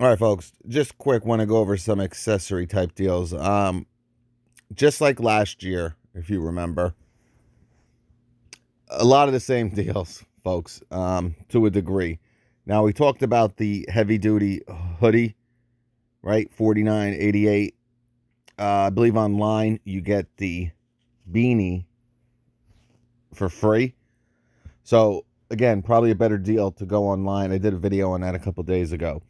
All right, folks. Just quick, want to go over some accessory type deals. Just like last year, if you remember, a lot of the same deals, folks. To a degree. Now we talked about the heavy duty hoodie, right? 49.88. I believe online you get the beanie for free. So again, probably a better deal to go online. I did a video on that a couple days ago.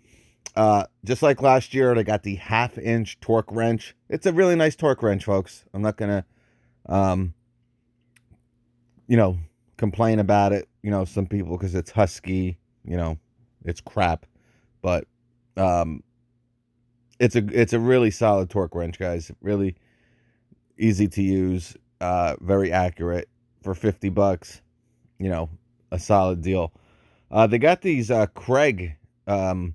Just like last year, they got the 1/2 inch torque wrench. It's a really nice torque wrench, folks. I'm not gonna, um, you know, complain about it. Some people because it's husky. It's crap, but um, it's a really solid torque wrench, guys. Really easy to use. Very accurate for $50. You know, a solid deal. They got these Craig um,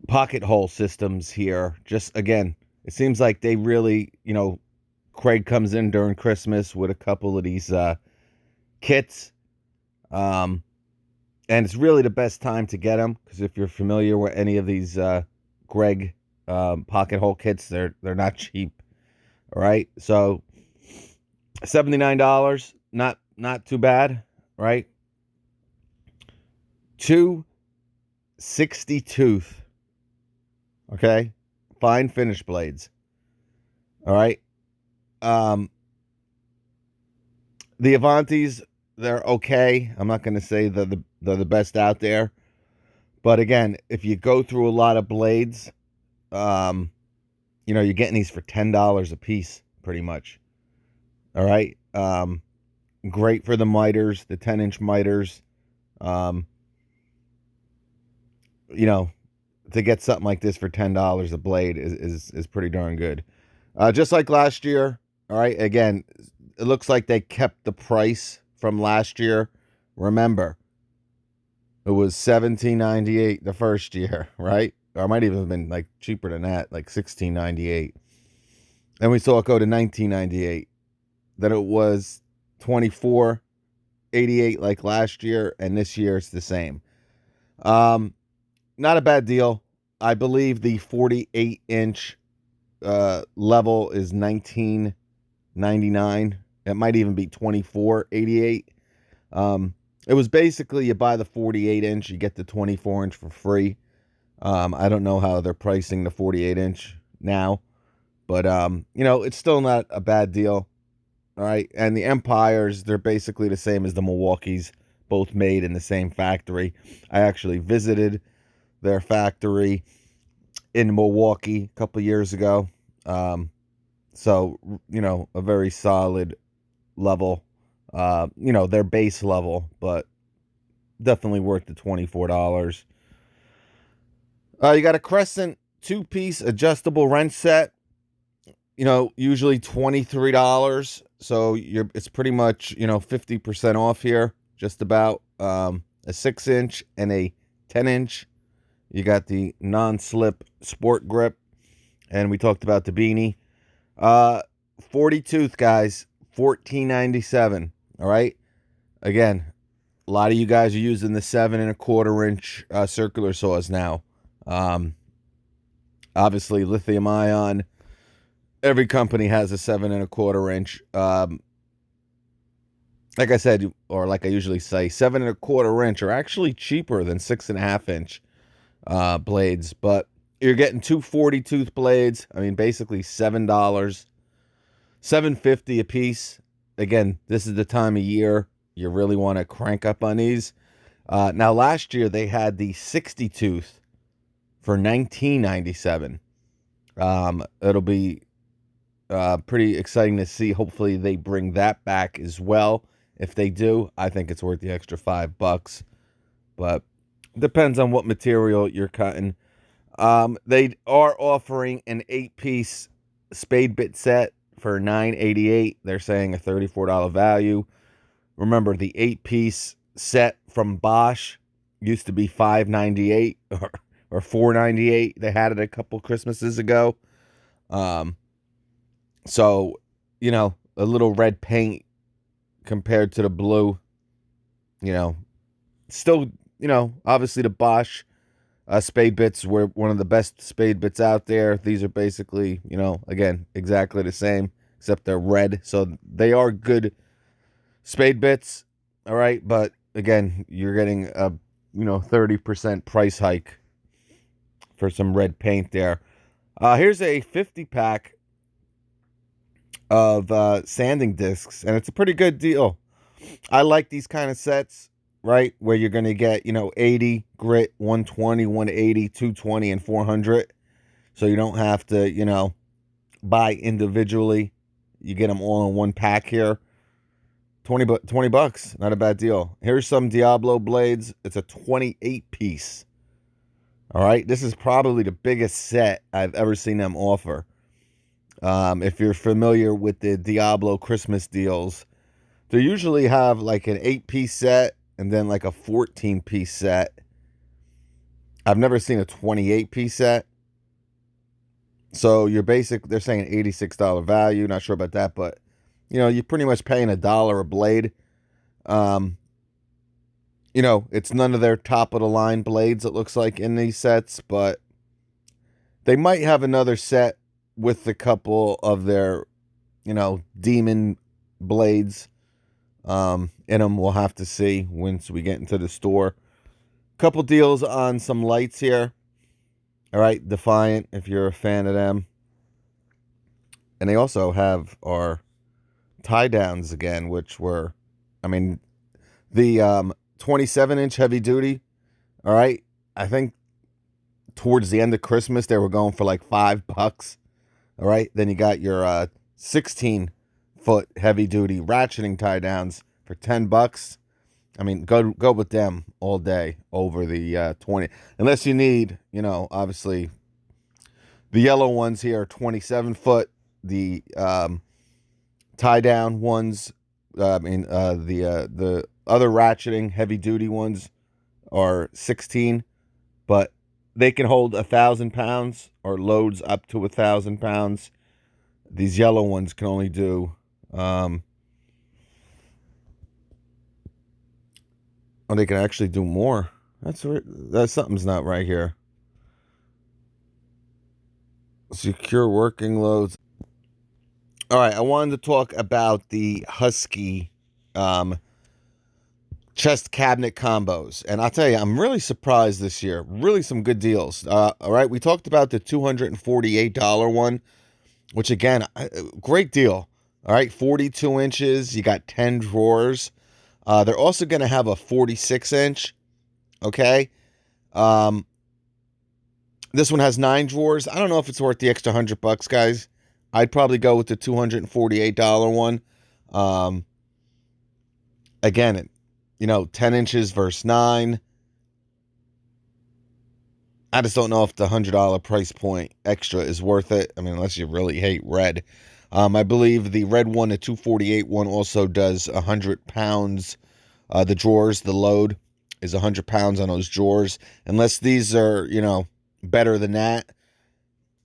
pocket hole systems here. Just again, it seems like they really, Craig comes in during Christmas with a couple of these kits. Um, and it's really the best time to get them because if you're familiar with any of these Craig pocket hole kits, they're not cheap. All right, so $79, not too bad, right? Two 60 tooth, okay, fine finish blades. All right. Um, the Avantis, they're okay. I'm not going to say they're the best out there, but again, if you go through a lot of blades, um, you're getting these for $10 a piece, pretty much. All right. Great for the miters, the 10-inch miters. Um, you know, to get something like this for $10 a blade is pretty darn good. Just like last year. All right. Again, it looks like they kept the price from last year. Remember, it was $17.98 the first year, right? Or it might even have been like cheaper than that, like $16.98. Then we saw it go to $19.98. Then it was $24.88 like last year, and this year it's the same. Um, Not a bad deal. I believe the 48-inch level is 19.99. It might even be 24.88. Um, it was basically you buy the 48-inch, you get the 24-inch for free. I don't know how they're pricing the 48-inch now, but it's still not a bad deal. All right, and the Empires, they're basically the same as the Milwaukees, both made in the same factory. I actually visited their factory in Milwaukee a couple years ago. Um, so a very solid level. Their base level, but definitely worth the $24. You got a Crescent two-piece adjustable wrench set. Usually $23. So it's pretty much 50% off here, just about. A 6-inch and a 10-inch. You got the non-slip sport grip, and we talked about the beanie. 40 tooth, guys, 14.97. All right. Again, a lot of you guys are using the 7 1/4 inch circular saws now. Um, Obviously, lithium ion. Every company has a 7 1/4 inch. Like I said, or like I usually say, 7 1/4 inch are actually cheaper than 6.5 inch blades, but you're getting two 40 tooth blades. I mean, basically $7, $7.50 a piece. Again, this is the time of year you really want to crank up on these. Now, last year they had the 60 tooth for $19.97. It'll be pretty exciting to see. Hopefully, they bring that back as well. If they do, I think it's worth the extra $5. But depends on what material you're cutting. They are offering an 8-piece spade bit set for $9.88. They're saying a $34 value. Remember, the 8-piece set from Bosch used to be $5.98 or $4.98. They had it a couple Christmases ago. Um, so a little red paint compared to the blue, you know, still you know, obviously the Bosch spade bits were one of the best spade bits out there. These are basically, you know, again, exactly the same, except they're red. So they are good spade bits. All right. But again, you're getting a, you know, 30% price hike for some red paint there. Here's a 50 pack of sanding discs, and it's a pretty good deal. I like these kind of sets, right? Where you're going to get, you know, 80 grit, 120, 180, 220, and 400. So you don't have to, you know, buy individually. You get them all in one pack here. 20 bucks, not a bad deal. Here's some Diablo blades. It's a 28 piece. All right, this is probably the biggest set I've ever seen them offer. If you're familiar with the Diablo Christmas deals, they usually have like an 8-piece set and then like a 14-piece set. I've never seen a 28-piece set. So they're saying $86 value. Not sure about that, but you know, you're pretty much paying $1 a blade. You know, it's none of their top of the line blades, it looks like, in these sets, but they might have another set with a couple of their, you know, demon blades in them. We'll have to see once we get into the store. Couple deals on some lights here. All right, Defiant, if you're a fan of them. And they also have our tie downs again, which were, I mean, the 27-inch heavy duty. All right, I think towards the end of Christmas they were going for like $5. All right, then you got your 16-foot heavy duty ratcheting tie downs for $10. I mean, go with them all day over the 20, unless you need, you know, obviously the yellow ones here are 27-foot. The tie down ones, the other ratcheting heavy duty ones are 16, but they can hold 1,000 pounds or loads up to 1,000 pounds. These yellow ones can only do, they can actually do more. That's something's not right here. Secure working loads. All right, I wanted to talk about the Husky chest cabinet combos, and I'll tell you, I'm really surprised this year. Really, some good deals. All right, we talked about the $248 one, which again, great deal. All right, 42 inches. You got 10 drawers. They're also going to have a 46-inch. Okay. This one has 9 drawers. I don't know if it's worth the extra $100, guys. I'd probably go with the $248 one. Again, you know, 10 inches versus 9. I just don't know if the $100 price point extra is worth it. I mean, unless you really hate red. I believe the red one, the 248 one, also does 100 pounds. The drawers, the load is 100 pounds on those drawers. Unless these are, you know, better than that,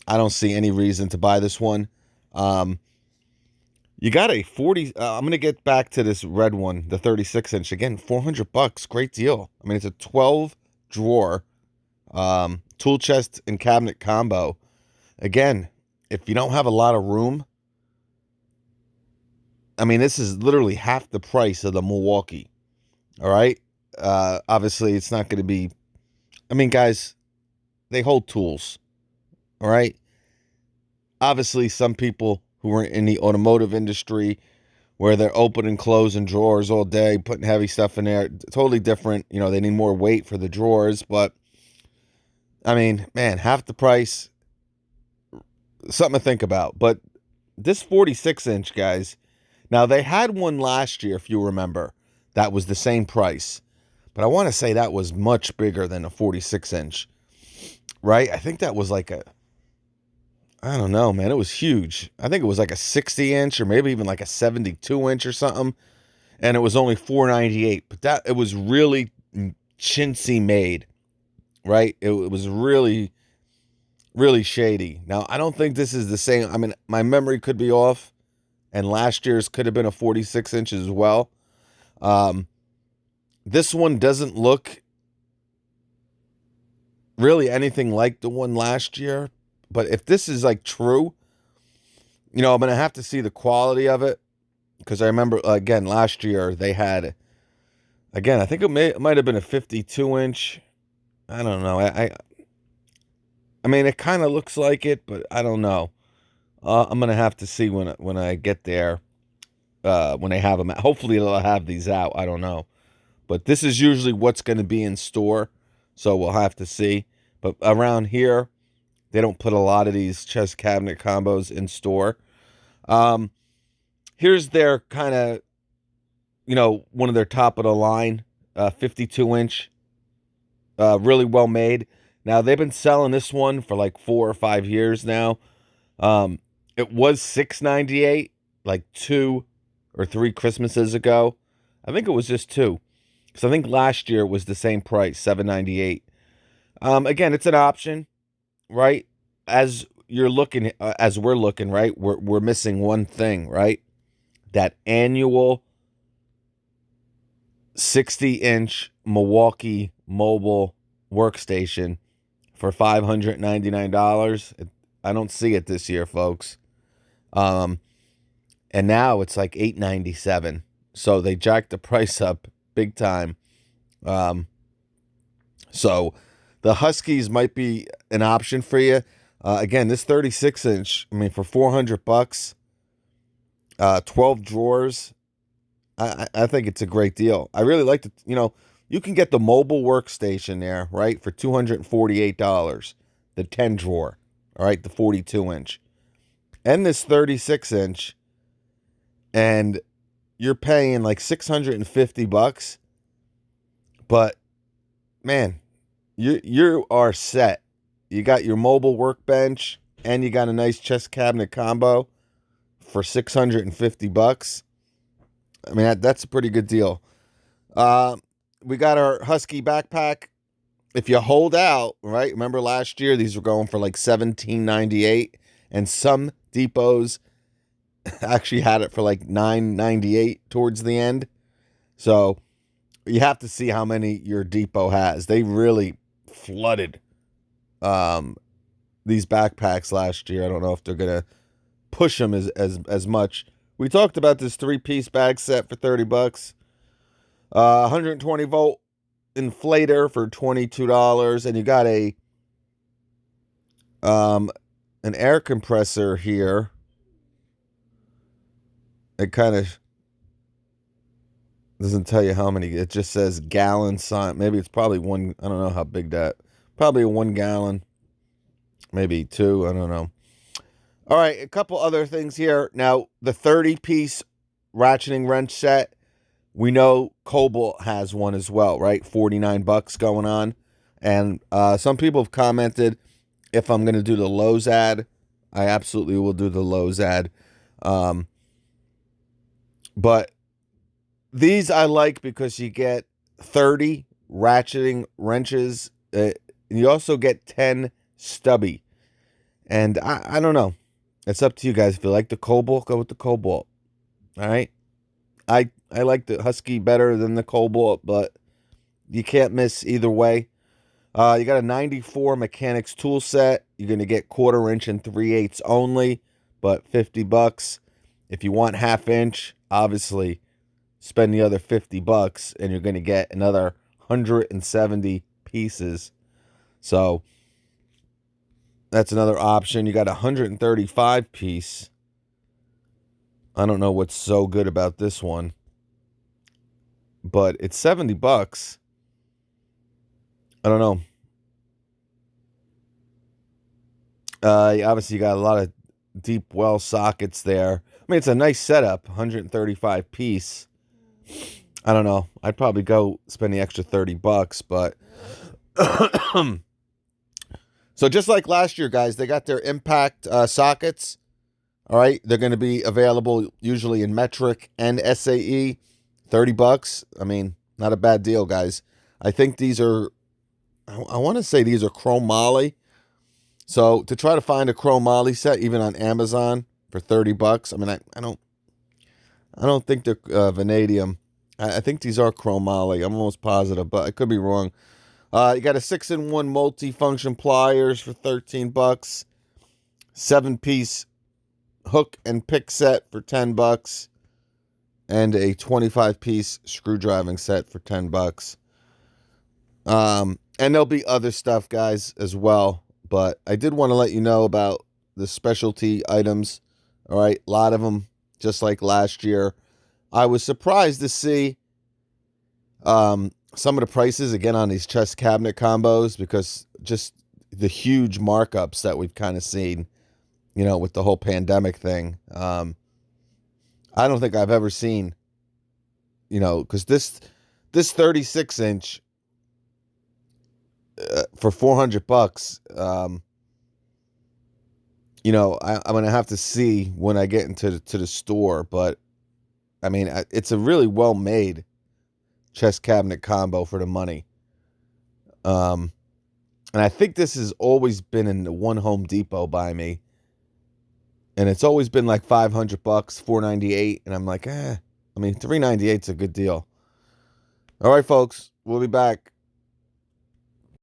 I don't see any reason to buy this one. You got a 40. I'm going to get back to this red one, the 36-inch. Again, $400. Great deal. I mean, it's a 12 drawer tool chest and cabinet combo. Again, if you don't have a lot of room, I mean, this is literally half the price of the Milwaukee. All right. Obviously, it's not going to be. I mean, guys, they hold tools. All right. Obviously, some people who are in the automotive industry, where they're opening, closing drawers all day, putting heavy stuff in there, totally different. You know, they need more weight for the drawers, but I mean, man, half the price, something to think about. But this 46-inch, guys, now they had one last year, if you remember, that was the same price, but I want to say that was much bigger than a 46-inch, right? I think that was like I don't know, man. It was huge. I think it was like a 60-inch or maybe even like a 72-inch or something. And it was only $498. But it was really chintzy made, right? It was really, really shady. Now, I don't think this is the same. I mean, my memory could be off. And last year's could have been a 46 inches as well. This one doesn't look really anything like the one last year. But if this is like true, I'm going to have to see the quality of it. Because I remember, again, last year they had, again, I think it might have been a 52-inch. I don't know. I mean, it kind of looks like it, but I don't know. I'm going to have to see when I get there, when they have them. Hopefully they'll have these out. I don't know. But this is usually what's going to be in store. So we'll have to see. But around here, they don't put a lot of these chest cabinet combos in store. Here's their kind of, one of their top of the line, 52-inch, really well made. Now, they've been selling this one for like 4 or 5 years now. It was $6.98 like 2 or 3 Christmases ago. I think it was just 2. Because I think last year it was the same price, $7.98. Again, it's an option, right? As you're looking, as we're looking, right? We're missing one thing, right? That annual 60-inch Milwaukee mobile workstation for $599. I don't see it this year, folks. And now it's like $897. So they jacked the price up big time. So the Huskies might be an option for you. Again, this 36-inch, I mean, for $400, 12 drawers. I think it's a great deal. I really like you can get the mobile workstation there, right, for $248. The 10 drawer, all right, the 42-inch. And this 36-inch, and you're paying like $650. But man, you are set. You got your mobile workbench, and you got a nice chest cabinet combo for $650. I mean, that's a pretty good deal. We got our Husky backpack. If you hold out, right? Remember last year these were going for like $17.98, and some depots actually had it for like $9.98 towards the end. So you have to see how many your depot has. They really flooded these backpacks last year. I don't know if they're gonna push them as much. We talked about this 3-piece bag set for $30. 120 volt inflator for $22, and you got an air compressor here. It kind of doesn't tell you how many. It just says gallon sign. Maybe it's probably one. I don't know how big that. Probably a 1 gallon. Maybe 2. I don't know. All right, a couple other things here. Now, the 30-piece ratcheting wrench set, we know Cobalt has one as well, right? $49 going on. And some people have commented if I'm going to do the Lowe's ad. I absolutely will do the Lowe's ad. But these I like because you get 30 ratcheting wrenches. You also get 10 stubby. And I don't know. It's up to you guys. If you like the Cobalt, go with the Cobalt. All right? I like the Husky better than the Cobalt, but you can't miss either way. You got a 94 mechanics tool set. You're going to get 1/4 inch and 3/8 only, but $50. If you want 1/2 inch, obviously spend the other $50 and you're going to get another 170 pieces. So that's another option. You got a 135 piece. I don't know what's so good about this one, but it's $70. I don't know. Obviously, you got a lot of deep well sockets there. I mean, it's a nice setup, 135 piece. I don't know. I'd probably go spend the extra $30, but so just like last year, guys, they got their impact sockets. All right, they're going to be available usually in metric and SAE, $30. I mean, not a bad deal, guys. I think these are, I want to say these are chromoly. So to try to find a chromoly set, even on Amazon for $30, I mean, I don't think they're vanadium. I think these are chromoly. I'm almost positive, but I could be wrong. You got a 6-in-1 multi-function pliers for $13. 7-piece hook and pick set for $10. And a 25-piece screw driving set for $10. And there'll be other stuff, guys, as well. But I did want to let you know about the specialty items. All right, a lot of them, just like last year. I was surprised to see some of the prices again on these chest cabinet combos, because just the huge markups that we've kind of seen, with the whole pandemic thing. I don't think I've ever seen, because this 36-inch for $400. I'm gonna have to see when I get into the store, but I mean, it's a really well made chest cabinet combo for the money. And I think this has always been in the one Home Depot by me, and it's always been like $500, $498, and I'm like, $398 is a good deal. All right, folks, we'll be back.